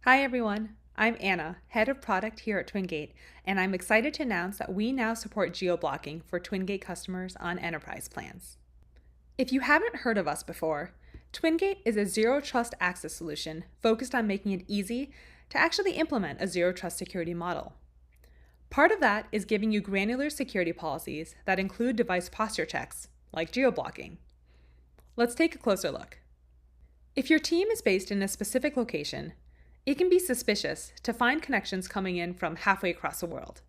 Hi everyone, I'm Anna, Head of Product here at Twingate, and I'm excited to announce that we now support geoblocking for Twingate customers on enterprise plans. If you haven't heard of us before, Twingate is a zero trust access solution focused on making it easy to actually implement a zero trust security model. Part of that is giving you granular security policies that include device posture checks, like geoblocking. Let's take a closer look. If your team is based in a specific location, it can be suspicious to find connections coming in from halfway across the world.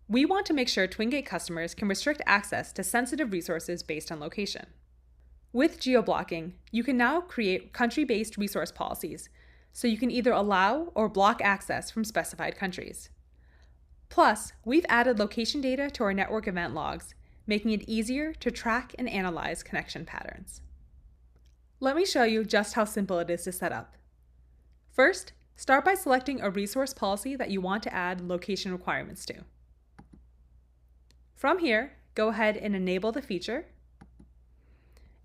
We want to make sure Twingate customers can restrict access to sensitive resources based on location. With geoblocking, you can now create country-based resource policies, so you can either allow or block access from specified countries. Plus, we've added location data to our network event logs, making it easier to track and analyze connection patterns. Let me show you just how simple it is to set up. First, start by selecting a resource policy that you want to add location requirements to. From here, go ahead and enable the feature.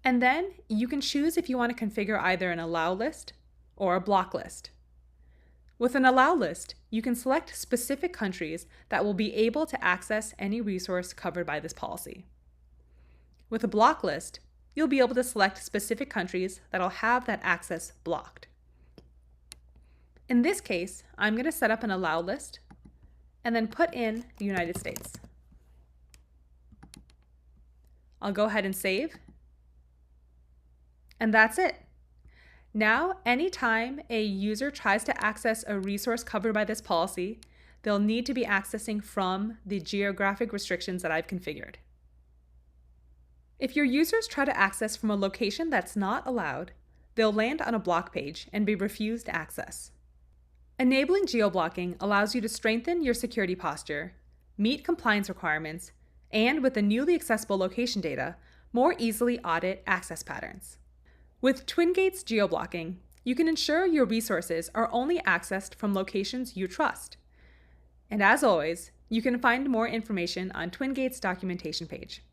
And then you can choose if you want to configure either an allow list or a block list. With an allow list, you can select specific countries that will be able to access any resource covered by this policy. With a block list, you'll be able to select specific countries that'll have that access blocked. In this case, I'm going to set up an allow list and then put in the United States. I'll go ahead and save. And that's it. Now, anytime a user tries to access a resource covered by this policy, they'll need to be accessing from the geographic restrictions that I've configured. If your users try to access from a location that's not allowed, they'll land on a block page and be refused access. Enabling geoblocking allows you to strengthen your security posture, meet compliance requirements, and with the newly accessible location data, more easily audit access patterns. With Twingate's geoblocking, you can ensure your resources are only accessed from locations you trust. And as always, you can find more information on Twingate's documentation page.